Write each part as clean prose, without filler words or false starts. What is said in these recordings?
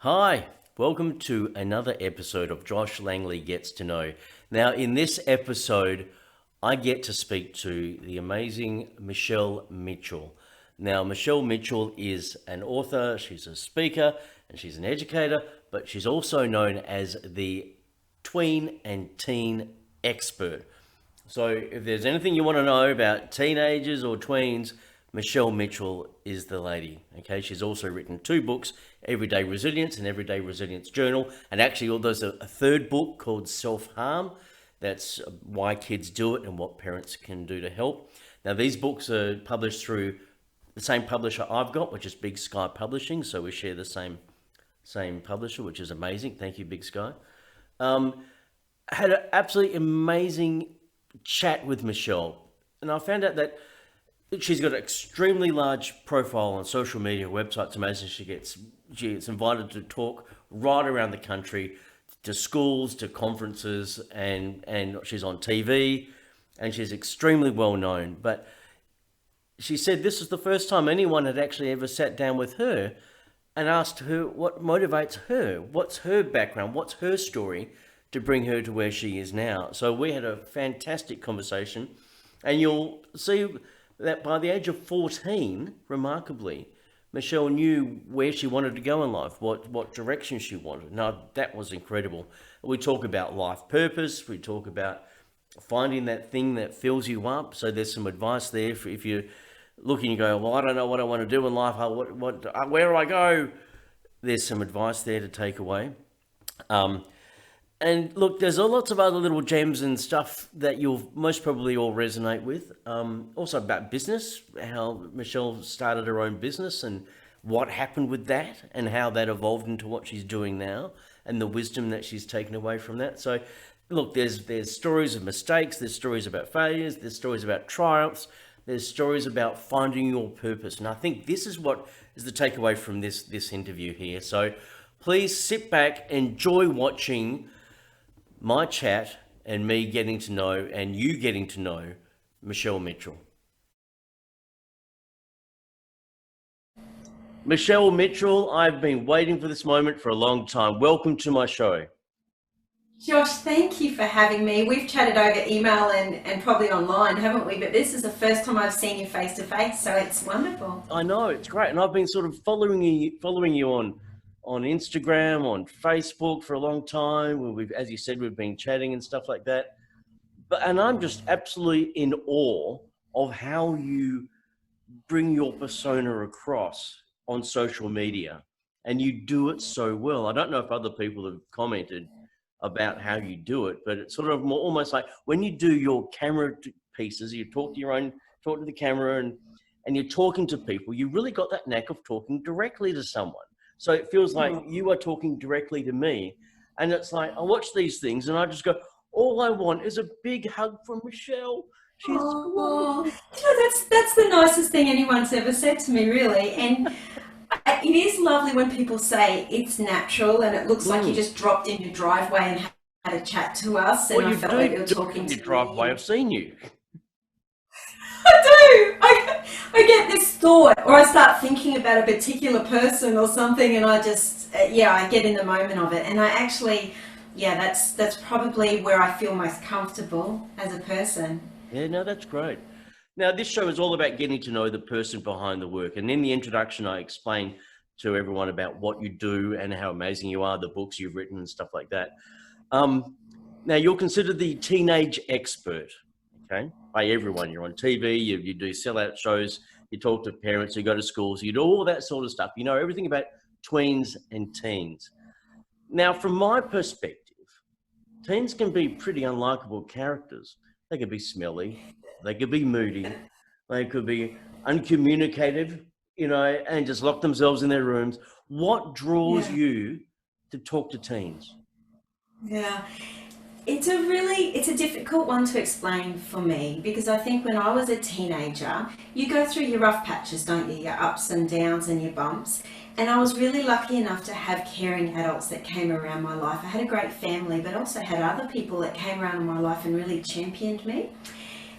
Hi, welcome to another episode of Josh Langley Gets to Know. Now, in this episode, I get to speak to the amazing Michelle Mitchell. Now, Michelle Mitchell is an author, she's a speaker, and she's an educator, but she's also known as the tween and teen expert. So if there's anything you want to know about teenagers or tweens, Michelle Mitchell is the lady. Okay, she's also written two books, Everyday Resilience and Everyday Resilience Journal, and actually there's a third book called Self-Harm. That's why kids do it and what parents can do to help. Now these books are published through the same publisher I've got, which is Big Sky Publishing. So we share the same publisher, which is amazing. Thank you, Big Sky. Had an absolutely amazing chat with Michelle, and I found out that she's got an extremely large profile on social media, websites. Amazing. She gets invited to talk right around the country, to schools, to conferences, and she's on TV, and she's extremely well known. But she said this is the first time anyone had actually ever sat down with her and asked her what motivates her, what's her background, what's her story to bring her to where she is now. So we had a fantastic conversation, and you'll see that by the age of 14, remarkably, Michelle knew where she wanted to go in life, what direction she wanted. Now, that was incredible. We talk about life purpose. We talk about finding that thing that fills you up. So there's some advice there for if you're looking, you go, well, I don't know what I want to do in life. Where do I go? There's some advice there to take away. And look, there's lots of other little gems and stuff that you'll most probably all resonate with. Also about business, how Michelle started her own business and what happened with that and how that evolved into what she's doing now and the wisdom that she's taken away from that. So look, there's stories of mistakes, there's stories about failures, there's stories about triumphs, there's stories about finding your purpose. And I think this is what is the takeaway from this interview here. So please sit back, enjoy watching my chat and me getting to know and you getting to know Michelle Mitchell. Michelle Mitchell, I've been waiting for this moment for a long time. Welcome to my show. Josh, thank you for having me. We've chatted over email and probably online, haven't we? But this is the first time I've seen you face to face, so it's wonderful. I know, it's great. And I've been sort of following you on Instagram, on Facebook for a long time. Where as you said, we've been chatting and stuff like that. And I'm just absolutely in awe of how you bring your persona across on social media, and you do it so well. I don't know if other people have commented about how you do it, but it's sort of more almost like when you do your camera pieces, you talk to the camera, and you're talking to people. You really got that knack of talking directly to someone. So it feels like you are talking directly to me. And it's like, I watch these things and I just go, all I want is a big hug from Michelle. She's wonderful. That's the nicest thing anyone's ever said to me, really. And it is lovely when people say it's natural and it looks like you just dropped in your driveway and had a chat to us. And Well, I you felt do like you were do talking it in to your driveway. me. I've seen you. I do. I get this thought, or I start thinking about a particular person or something, and I just, I get in the moment of it. And I actually, that's probably where I feel most comfortable as a person. Yeah, no, that's great. Now, this show is all about getting to know the person behind the work. And in the introduction, I explain to everyone about what you do and how amazing you are, the books you've written and stuff like that. Now, you're considered the teenage expert, okay, by everyone. You're on TV, you do sellout shows, you talk to parents, you go to schools, you do all that sort of stuff. You know everything about tweens and teens. Now, from my perspective, teens can be pretty unlikable characters. They could be smelly, they could be moody, they could be uncommunicative, and just lock themselves in their rooms. What draws Yeah. you to talk to teens? Yeah. It's a difficult one to explain for me because I think when I was a teenager, you go through your rough patches, don't you? Your ups and downs and your bumps. And I was really lucky enough to have caring adults that came around my life. I had a great family, but also had other people that came around in my life and really championed me.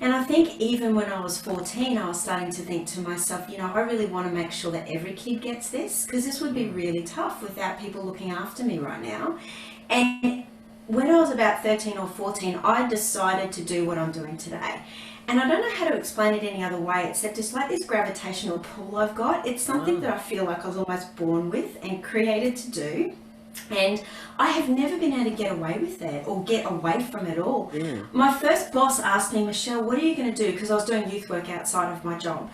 And I think even when I was 14, I was starting to think to myself, I really want to make sure that every kid gets this, because this would be really tough without people looking after me right now. And when I was about 13 or 14, I decided to do what I'm doing today. And I don't know how to explain it any other way except it's like this gravitational pull I've got. It's something that I feel like I was almost born with and created to do. And I have never been able to get away with it or get away from it all. My first boss asked me, Michelle, what are you going to do? Because I was doing youth work outside of my job.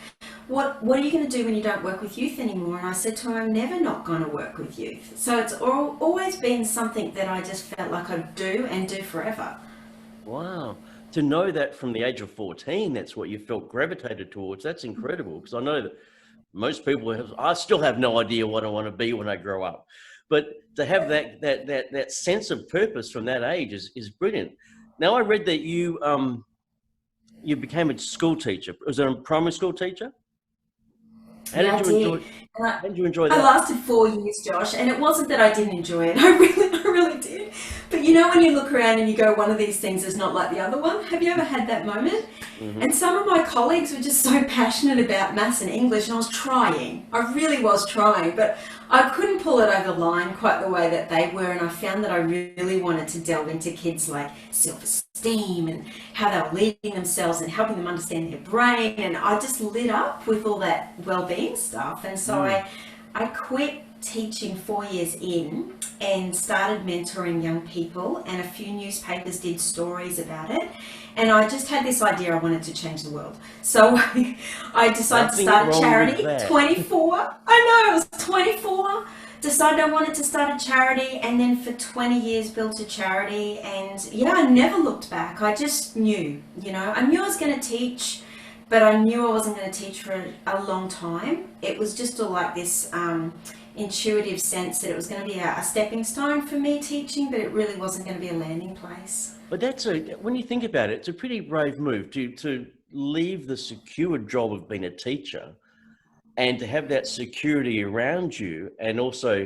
What are you going to do when you don't work with youth anymore? And I said to him, I'm never not going to work with youth. So it's always been something that I just felt like I'd do and do forever. Wow. To know that from the age of 14, that's what you felt gravitated towards, that's incredible. Because I know that most people I still have no idea what I want to be when I grow up. But to have that sense of purpose from that age is brilliant. Now, I read that you became a school teacher. Was it a primary school teacher? Yeah, I did. How did you enjoy I that? lasted 4 years, Josh, and it wasn't that I didn't enjoy it. I really did. But when you look around and you go, one of these things is not like the other one. Have you ever had that moment? And some of my colleagues were just so passionate about maths and English, and I was trying. I really was trying, but I couldn't pull it over the line quite the way that they were. And I found that I really wanted to delve into kids like self-esteem and how they were leading themselves and helping them understand their brain. And I just lit up with all that well-being stuff. And so I quit teaching 4 years in and started mentoring young people, and a few newspapers did stories about it, and I just had this idea I wanted to change the world. So I decided to start a charity. 24. I know, I was 24. Decided I wanted to start a charity, and then for 20 years built a charity. And I never looked back. I just knew, I knew I was going to teach, but I knew I wasn't going to teach for a long time. It was just all like this intuitive sense that it was going to be a stepping stone for me teaching, but it really wasn't going to be a landing place. But when you think about it, it's a pretty brave move to leave the secure job of being a teacher and to have that security around you. And also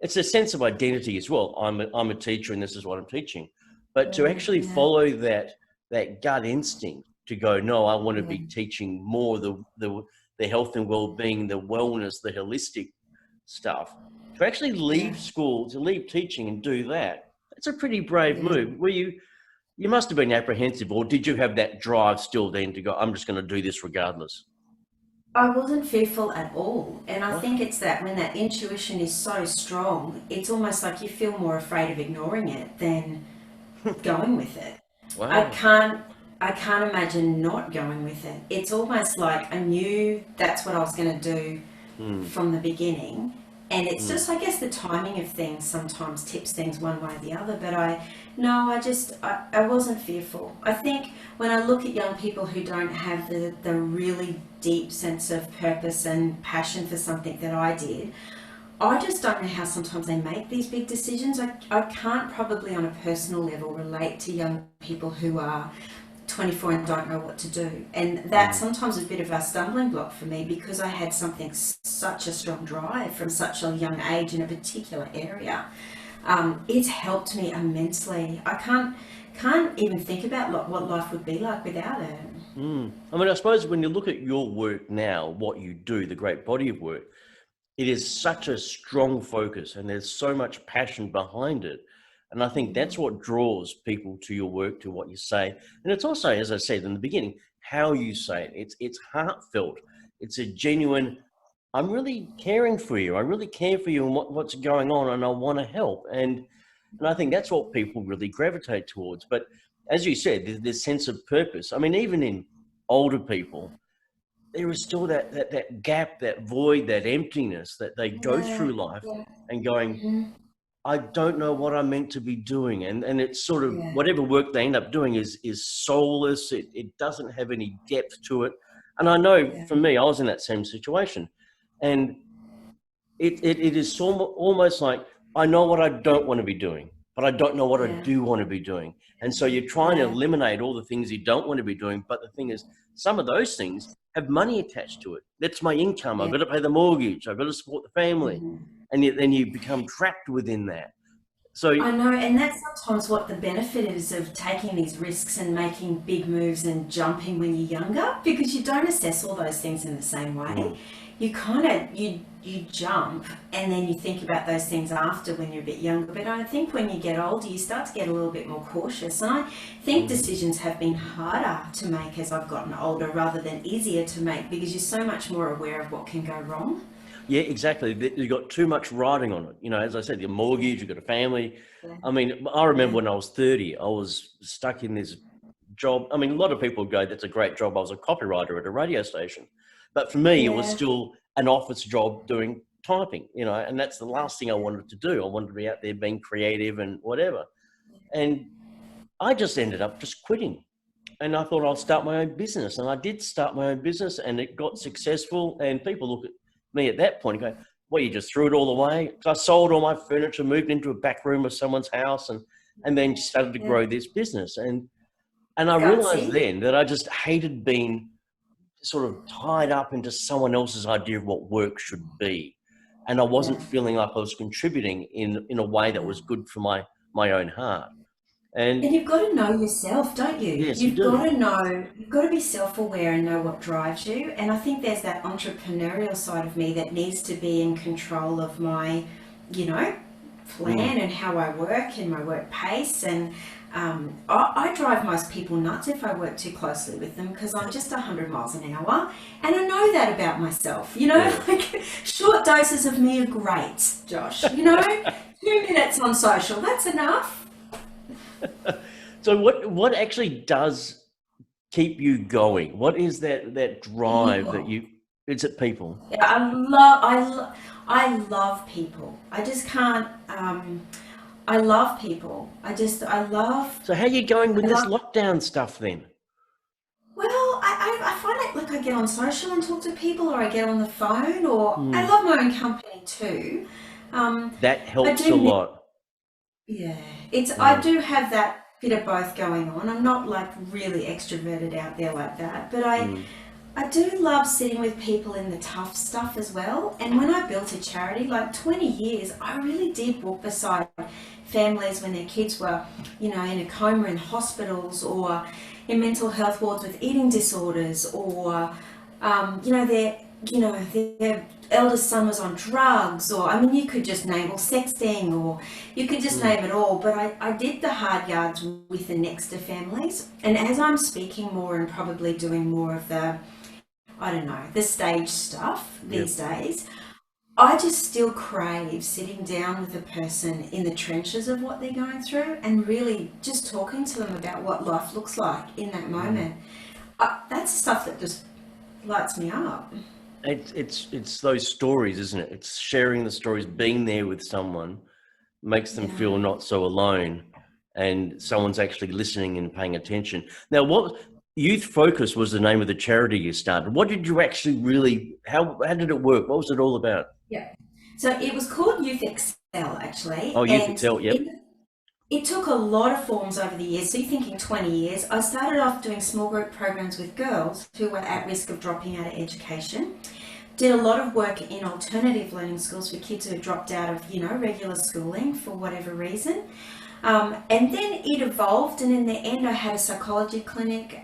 it's a sense of identity as well. I'm a teacher and this is what I'm teaching. But to actually follow that gut instinct to go, no, I want to be teaching more the health and well-being, the wellness, the holistic stuff. To actually leave school, to leave teaching and do that, it's a pretty brave move. Were you must have been apprehensive, or did you have that drive still then to go, I'm just going to do this regardless? I wasn't fearful at all. And I think it's that when that intuition is so strong, it's almost like you feel more afraid of ignoring it than going with it. Wow. I can't imagine not going with it. It's almost like I knew that's what I was going to do from the beginning. And it's just, I guess, the timing of things sometimes tips things one way or the other. But I wasn't fearful. I think when I look at young people who don't have the really deep sense of purpose and passion for something that I did, I just don't know how sometimes they make these big decisions. I can't probably on a personal level relate to young people who are 24 and don't know what to do. And that's sometimes a bit of a stumbling block for me, because I had such a strong drive from such a young age in a particular area. It's helped me immensely. I can't even think about what life would be like without it. I mean, I suppose when you look at your work now, what you do, the great body of work, it is such a strong focus and there's so much passion behind it. And I think that's what draws people to your work, to what you say. And it's also, as I said in the beginning, how you say it. It's heartfelt. It's a genuine, I'm really caring for you. I really care for you and what's going on, and I want to help. And I think that's what people really gravitate towards. But as you said, there's this sense of purpose. I mean, even in older people, there is still that gap, that void, that emptiness that they go through life and going, I don't know what I'm meant to be doing. And it's sort of whatever work they end up doing is soulless. It doesn't have any depth to it. And I know for me, I was in that same situation. And it is almost like, I know what I don't want to be doing, but I don't know what I do want to be doing. And so you're trying to eliminate all the things you don't want to be doing. But the thing is, some of those things have money attached to it. That's my income. I've got to pay the mortgage. I've got to support the family. And then you become trapped within that. So I know, and that's sometimes what the benefit is of taking these risks and making big moves and jumping when you're younger, because you don't assess all those things in the same way. mm, You kind of you jump and then you think about those things after when you're a bit younger. But I think when you get older, you start to get a little bit more cautious. And I think mm. decisions have been harder to make as I've gotten older rather than easier to make because you're so much more aware of what can go wrong. Yeah, exactly. You've got too much riding on it. You know, as I said, your mortgage, you've got a family. Yeah, I mean, I remember yeah, when I was 30, I was stuck in this job. I mean, a lot of people go, that's a great job. I was a copywriter at a radio station. But for me, it was yeah, still an office job doing typing, you know, and that's the last thing I wanted to do. I wanted to be out there being creative and whatever. And I just ended up just quitting. And I thought I'll start my own business. And I did start my own business and it got successful. And people look at me at that point and go, well, you just threw it all away. So I sold all my furniture, moved into a back room of someone's house and then started to yeah. grow this business. And I realized Gutsy. then that I just hated being sort of tied up into someone else's idea of what work should be. And I Yeah, wasn't feeling like I was contributing in a way that yeah. was good for my own heart. And And you've got to know yourself, don't you? yes, you You've got do. to know, you've got to be self-aware and know what drives you. And I think there's that entrepreneurial side of me that needs to be in control of my, you know, Mm. plan and how I work and my work pace. And I drive most people nuts if I work too closely with them because I'm just 100 miles an hour. And I know that about myself. You know, Yeah. like short doses of me are great, Josh. You know, 2 minutes on social, that's enough. So what actually does keep you going? What is that drive that People. you? Is it people? Yeah, I love people. I just can't. I love people. So how are you going with I this love. lockdown stuff then? Well, I find it like I get on social and talk to people, or I get on the phone, or I Mm. love my own company too. That I helps a do miss. lot. Yeah, it's. I Mm. do have that bit of both going on. I'm not like really extroverted out there like that, but Mm. I do love sitting with people in the tough stuff as well. And when I built a charity, like 20 years, I really did walk beside families when their kids were, you know, in a coma in hospitals or in mental health wards with eating disorders or, their eldest son was on drugs or, I mean, you could just name or sexting or you could just Mm. name it all. But I did the hard yards with the next to families. And as I'm speaking more and probably doing more of the I don't know, the stage stuff Yep. these days, I just still crave sitting down with a person in the trenches of what they're going through and really just talking to them about what life looks like in that Mm. moment. That's stuff that just lights me up. It's those stories, isn't it? It's sharing the stories, being there with someone makes them Yeah. feel not so alone, and someone's actually listening and paying attention. Now, what Youth Focus was the name of the charity you started. What did you actually really? How did it work? What was it all about? Yeah. So it was called Youth Excel Oh, actually, Youth and Excel. Yep. it took a lot of forms over the years. So you're thinking 20 years. I started off doing small group programs with girls who were at risk of dropping out of education. Did a lot of work in alternative learning schools for kids who had dropped out of, you know, regular schooling for whatever reason. And then it evolved, and in the end, I had a psychology clinic,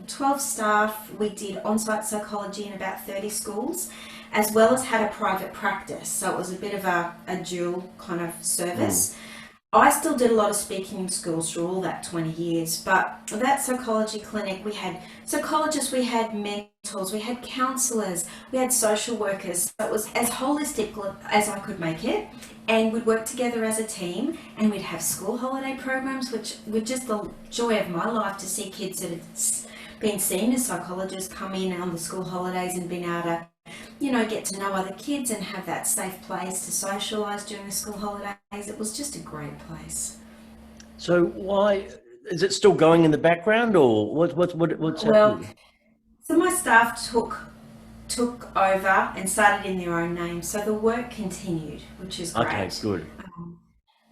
12 staff. We did on site psychology in about 30 schools, as well as had a private practice. So it was a bit of a dual kind of Mm. service. I still did a lot of speaking in schools through all that 20 years, but that psychology clinic, we had psychologists, we had mentors, we had counsellors, we had social workers. So it was as holistic as I could make it. And we'd work together as a team and we'd have school holiday programs, which were just the joy of my life to see kids that had been seen as psychologists come in on the school holidays and been able to get to know other kids and have that safe place to socialise during the school holidays. It was just a great place. So why is it still going in the background, or what's Well, happening? so my staff took over and started in their own name, so the work continued, which is Okay, great. good.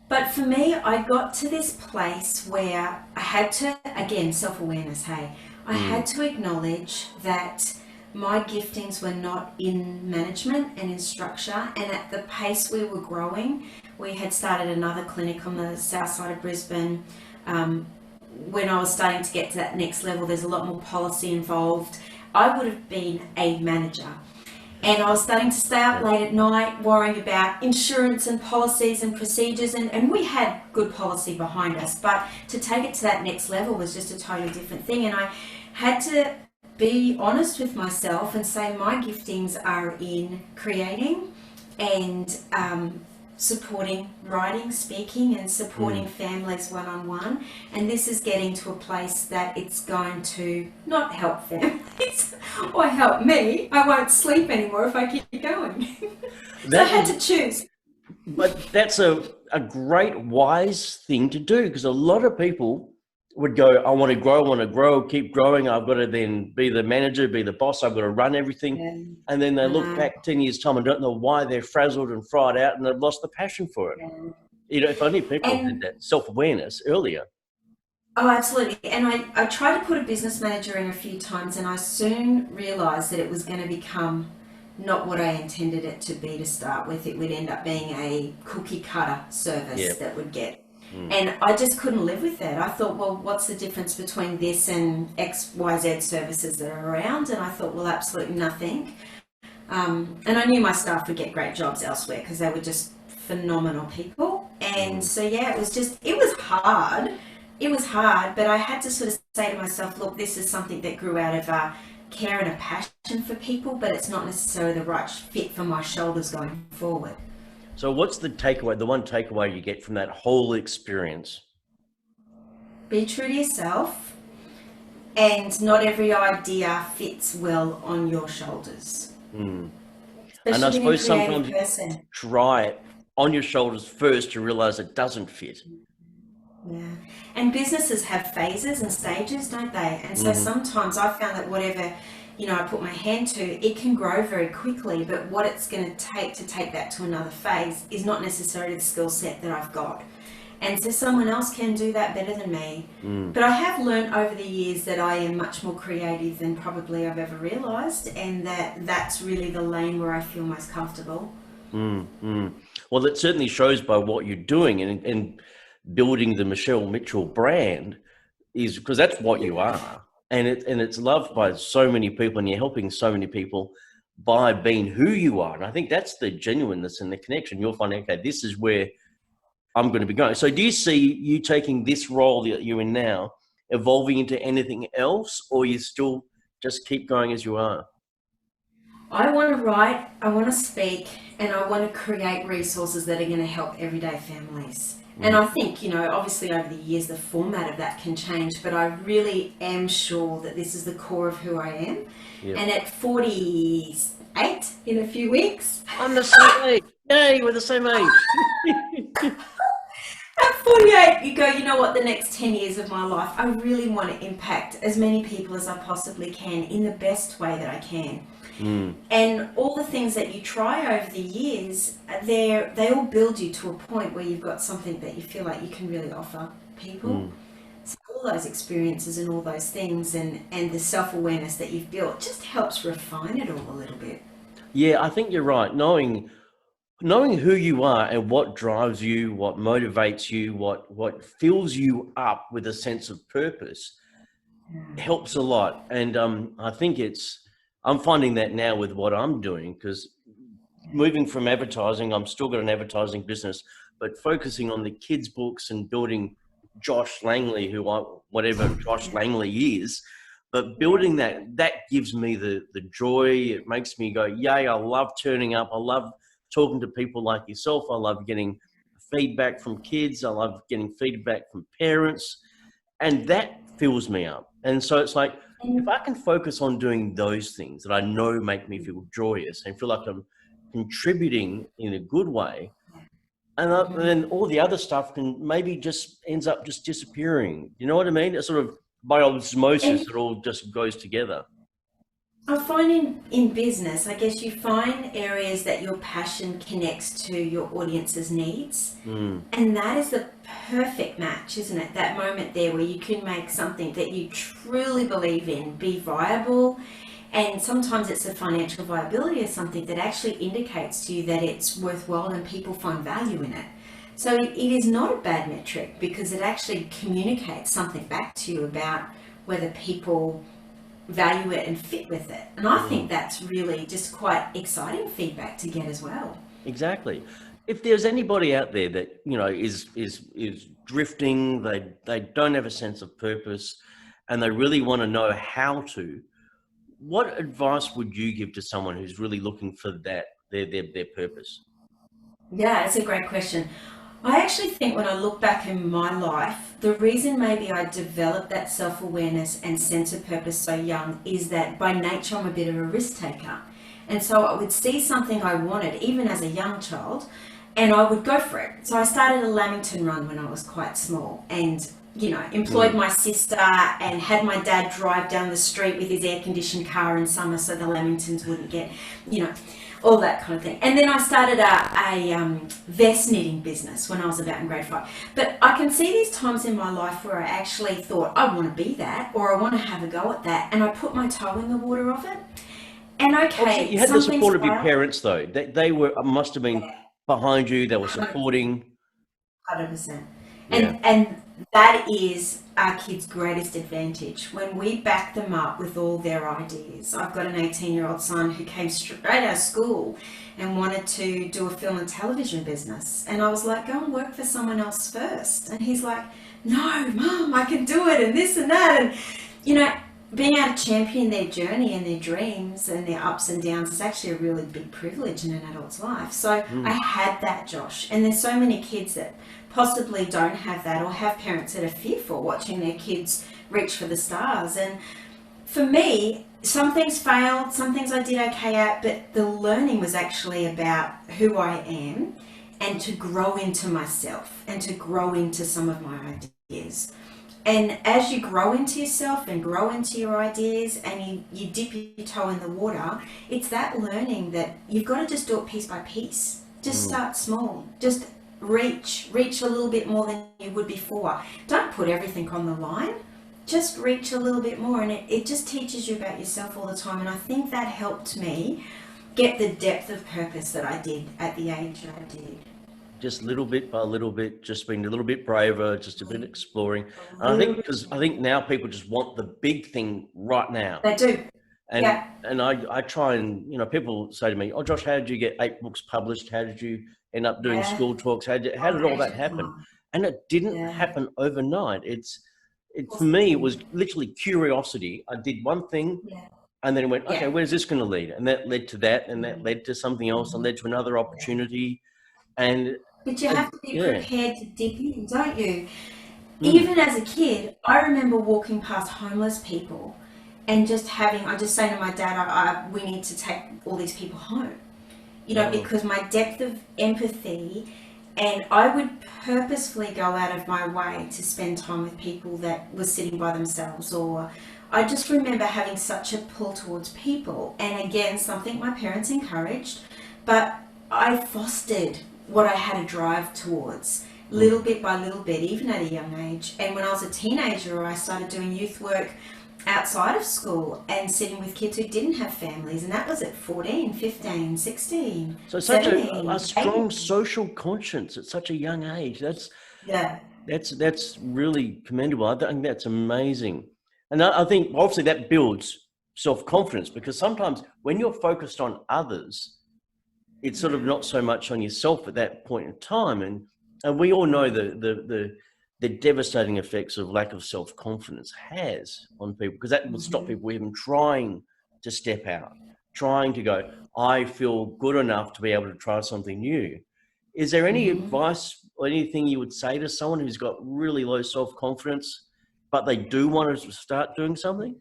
But for me, I got to this place where I had to, again, self awareness, hey, I Mm. had to acknowledge that my giftings were not in management and in structure, and at the pace we were growing, we had started another clinic on the south side of Brisbane. When I was starting to get to that next level, there's a lot more policy involved. I would have been a manager. And I was starting to stay up late at night worrying about insurance and policies and procedures, and we had good policy behind us, but to take it to that next level was just a totally different thing. And I had to be honest with myself and say my giftings are in creating and supporting writing, speaking, and supporting families one-on-one, and this is getting to a place that it's going to not help families or help me. I won't sleep anymore if I keep going. So I had to choose. But that's a great, wise thing to do, because a lot of people would go, I want to grow, keep growing. I've got to then be the manager, be the boss. I've got to run everything. Yeah. And then they look back 10 years time and don't know why they're frazzled and fried out and they've lost the passion for it. Yeah. You know, if only people had that self-awareness earlier. Oh, absolutely. And I tried to put a business manager in a few times, and I soon realised that it was going to become not what I intended it to be to start with. It would end up being a cookie cutter service that would get. And I just couldn't live with that. I thought, well, what's the difference between this and XYZ services that are around? And I thought, well, absolutely nothing. And I knew my staff would get great jobs elsewhere because they were just phenomenal people. And so, yeah, it was hard. It was hard, but I had to sort of say to myself, look, this is something that grew out of care and a passion for people, but it's not necessarily the right fit for my shoulders going forward. So what's the takeaway, the one takeaway you get from that whole experience? Be true to yourself, and not every idea fits well on your shoulders. And I suppose sometimes you try it on your shoulders first to realize it doesn't fit. Yeah. And businesses have phases and stages, don't they? And so sometimes I found that whatever, I put my hand to, it can grow very quickly, but what it's going to take that to another phase is not necessarily the skill set that I've got. And so someone else can do that better than me. But I have learned over the years that I am much more creative than probably I've ever realised, and that's really the lane where I feel most comfortable. Well, that certainly shows by what you're doing and building the Michelle Mitchell brand, is because that's what you are. And it's loved by so many people, and you're helping so many people by being who you are. And I think that's the genuineness and the connection. You'll find, okay, this is where I'm going to be going. So do you see you taking this role that you're in now, evolving into anything else, or you still just keep going as you are? I want to write, I want to speak, and I want to create resources that are going to help everyday families. And I think, obviously over the years, the format of that can change, but I really am sure that this is the core of who I am. Yep. And at 48 in a few weeks. I'm the same age. Yay, we're the same age. At 48, you go, you know what, the next 10 years of my life, I really want to impact as many people as I possibly can in the best way that I can. And all the things that you try over the years, they all build you to a point where you've got something that you feel like you can really offer people. So all those experiences and all those things and the self-awareness that you've built just helps refine it all a little bit. Yeah, I think you're right. Knowing who you are and what drives you, what motivates you, what fills you up with a sense of purpose helps a lot. And I think I'm finding that now with what I'm doing, because moving from advertising, I'm still got an advertising business, but focusing on the kids' books and building Josh Langley, whatever Josh Langley is, but building that gives me the joy. It makes me go, yay, I love turning up. I love talking to people like yourself. I love getting feedback from kids. I love getting feedback from parents, and that fills me up. And so it's like, if I can focus on doing those things that I know make me feel joyous and feel like I'm contributing in a good way, and then all the other stuff can maybe just ends up just disappearing. You know what I mean? It's sort of by osmosis, it all just goes together. I find in business, I guess you find areas that your passion connects to your audience's needs. And that is the perfect match, isn't it? That moment there where you can make something that you truly believe in be viable And sometimes it's the financial viability of something that actually indicates to you that it's worthwhile and people find value in it. So it is not a bad metric because it actually communicates something back to you about whether people value it and fit with it. And I think that's really just quite exciting feedback to get as well. Exactly. If there's anybody out there that, you know, is drifting, they don't have a sense of purpose, and they really want to know how to, what advice would you give to someone who's really looking for that, their purpose? Yeah, it's a great question. I actually think when I look back in my life, the reason maybe I developed that self awareness and sense of purpose so young is that by nature I'm a bit of a risk taker. And so I would see something I wanted, even as a young child, and I would go for it. So I started a Lamington run when I was quite small and, you know, employed my sister and had my dad drive down the street with his air conditioned car in summer so the Lamingtons wouldn't get, you know, all that kind of thing. And then I started a vest knitting business when I was about in grade 5. But I can see these times in my life where I actually thought, I want to be that, or I want to have a go at that. And I put my toe in the water of it. And okay, You had the support of your failed. parents, though. They were must have been behind you. They were supporting. 100%. Yeah. And that is our kids' greatest advantage when we back them up with all their ideas. I've got an 18-year-old son who came straight out of school and wanted to do a film and television business. And I was like, go and work for someone else first. And he's like, no, Mum, I can do it and this and that. And, you know, being able to champion their journey and their dreams and their ups and downs is actually a really big privilege in an adult's life. So I had that, Josh. And there's so many kids that possibly don't have that or have parents that are fearful watching their kids reach for the stars. And for me, some things failed, some things I did okay at, but the learning was actually about who I am and to grow into myself and to grow into some of my ideas. And as you grow into yourself and grow into your ideas and you dip your toe in the water, it's that learning that you've got to just do it piece by piece. Just start small. Just reach a little bit more than you would before. Don't put everything on the line. Just reach a little bit more, and it just teaches you about yourself all the time. And I think that helped me get the depth of purpose that I did at the age that I did. Just little bit by little bit, just being a little bit braver, just a bit exploring. And I think because I think now people just want the big thing right now. They do. And Yeah. and I try and, you know, people say to me, "Oh, Josh, how did you get 8 books published? How did you end up doing Yeah. school talks? How did all that happen?" And it didn't Yeah. happen overnight. For me, it was literally curiosity. I did one thing, Yeah. and then went, "Okay, Yeah. where's this going to lead?" And that led to that, and that led to something else, and led to another opportunity. And But you have to be yeah, prepared to dig in, don't you? Even as a kid, I remember walking past homeless people and I just saying to my dad, we need to take all these people home. You know, because my depth of empathy, and I would purposefully go out of my way to spend time with people that were sitting by themselves, or I just remember having such a pull towards people. And again, something my parents encouraged, but I fostered what I had a drive towards, little bit by little bit, even at a young age. And when I was a teenager, I started doing youth work outside of school and sitting with kids who didn't have families, and that was at 14, 15, 16, so such 17, a strong 18. social conscience at such a young age. Yeah. That's really commendable. I think that's amazing. And I think obviously that builds self-confidence, because sometimes when you're focused on others, it's sort of not so much on yourself at that point in time. And we all know the devastating effects of lack of self-confidence has on people, because that will stop people even trying to step out, trying to go, I feel good enough to be able to try something new. Is there any advice or anything you would say to someone who's got really low self-confidence, but they do want to start doing something?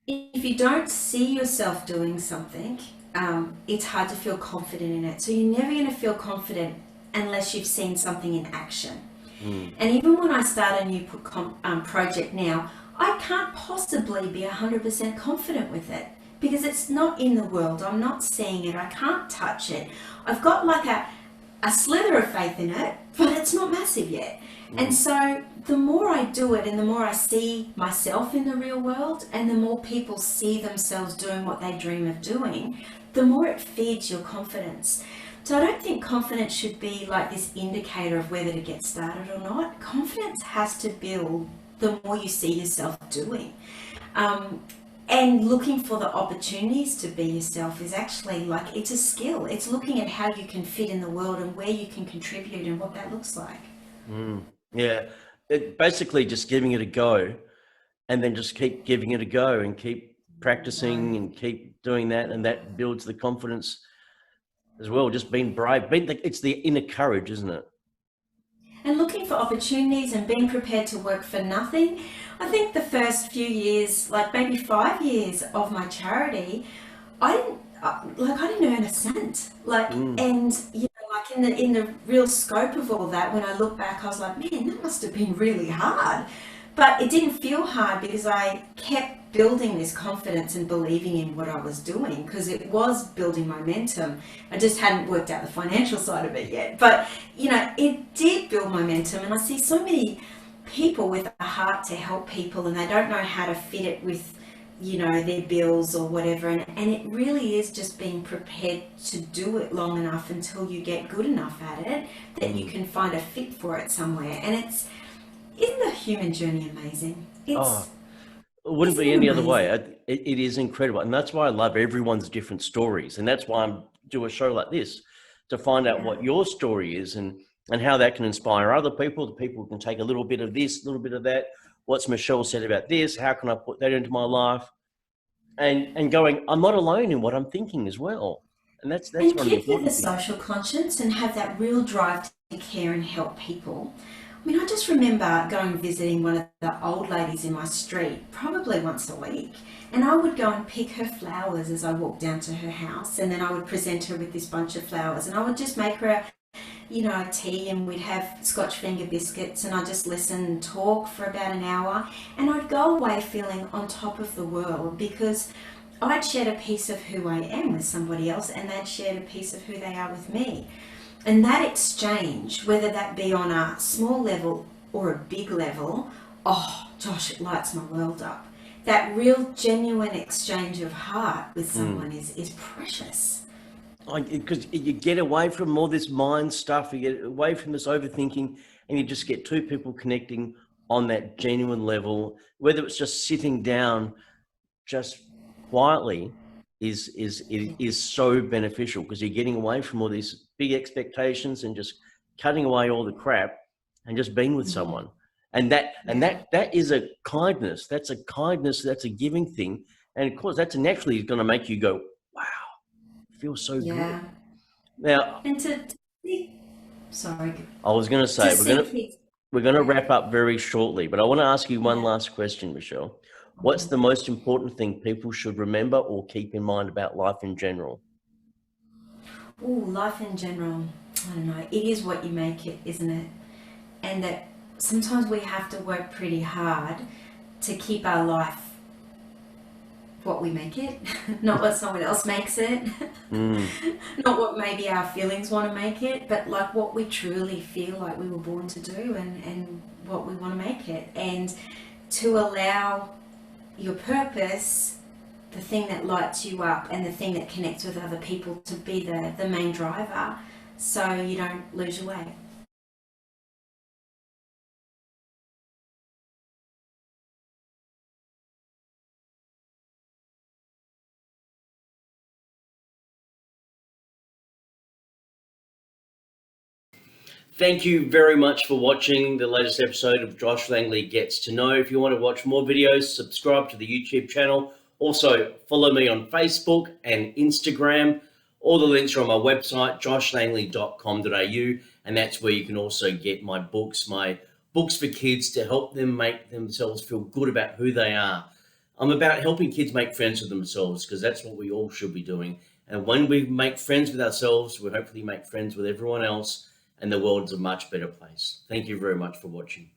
If you don't see yourself doing something, it's hard to feel confident in it. So you're never going to feel confident unless you've seen something in action. And even when I start a new project now, I can't possibly be 100% confident with it because it's not in the world. I'm not seeing it. I can't touch it. I've got like a slither of faith in it, but it's not massive yet. And so the more I do it and the more I see myself in the real world and the more people see themselves doing what they dream of doing, the more it feeds your confidence. So I don't think confidence should be like this indicator of whether to get started or not. Confidence has to build the more you see yourself doing. And looking for the opportunities to be yourself is actually like, it's a skill. It's looking at how you can fit in the world and where you can contribute and what that looks like. Yeah, basically just giving it a go, and then just keep giving it a go and keep practicing and keep doing that, and that builds the confidence as well. Just being brave, it's the inner courage, isn't it? And looking for opportunities and being prepared to work for nothing. I think the first few years, like maybe 5 years of my charity, I didn't I didn't earn a cent. And like in the real scope of all that, when I look back, I was like, man, that must have been really hard. But it didn't feel hard because I kept building this confidence and believing in what I was doing, because it was building momentum. I just hadn't worked out the financial side of it yet. But, it did build momentum. And I see so many people with a heart to help people and they don't know how to fit it with, their bills or whatever. And it really is just being prepared to do it long enough until you get good enough at it that you can find a fit for it somewhere. And isn't the human journey amazing? It wouldn't be any other way. It is incredible. And that's why I love everyone's different stories. And that's why I do a show like this, to find out what your story is and how that can inspire other people. The people can take a little bit of this, a little bit of that. What's Michelle said about this? How can I put that into my life? And going, I'm not alone in what I'm thinking as well. And that's one of the keep with important the things. social conscience and have that real drive to care and help people. I mean, I just remember going visiting one of the old ladies in my street, probably once a week, and I would go and pick her flowers as I walked down to her house, and then I would present her with this bunch of flowers, and I would just make her tea, and we'd have Scotch finger biscuits, and I'd just listen and talk for about an hour, and I'd go away feeling on top of the world because I'd shared a piece of who I am with somebody else, and they'd shared a piece of who they are with me. And that exchange, whether that be on a small level or a big level, oh, Josh, it lights my world up. That real genuine exchange of heart with someone is precious. Because you get away from all this mind stuff, you get away from this overthinking, and you just get two people connecting on that genuine level, whether it's just sitting down just quietly is so beneficial, because you're getting away from all these big expectations and just cutting away all the crap and just being with someone. And that is a kindness. That's a kindness. That's a giving thing. And of course, that's naturally going to make you go, wow, it feels so good. Now, and sorry, I was going to say, we're going to wrap up very shortly, but I want to ask you one last question, Michelle. What's the most important thing people should remember or keep in mind about life in general? Oh, life in general, I don't know. It is what you make it, isn't it? And that sometimes we have to work pretty hard to keep our life what we make it, not what someone else makes it, not what maybe our feelings want to make it, but like what we truly feel like we were born to do and what we want to make it. And to allow your purpose, the thing that lights you up and the thing that connects with other people, to be the main driver, so you don't lose your way. Thank you very much for watching the latest episode of Josh Langley Gets to Know. If you want to watch more videos, subscribe to the YouTube channel. Also, follow me on Facebook and Instagram. All the links are on my website, joshlangley.com.au, and that's where you can also get my books for kids, to help them make themselves feel good about who they are. I'm about helping kids make friends with themselves, because that's what we all should be doing. And when we make friends with ourselves, we'll hopefully make friends with everyone else, and the world's a much better place. Thank you very much for watching.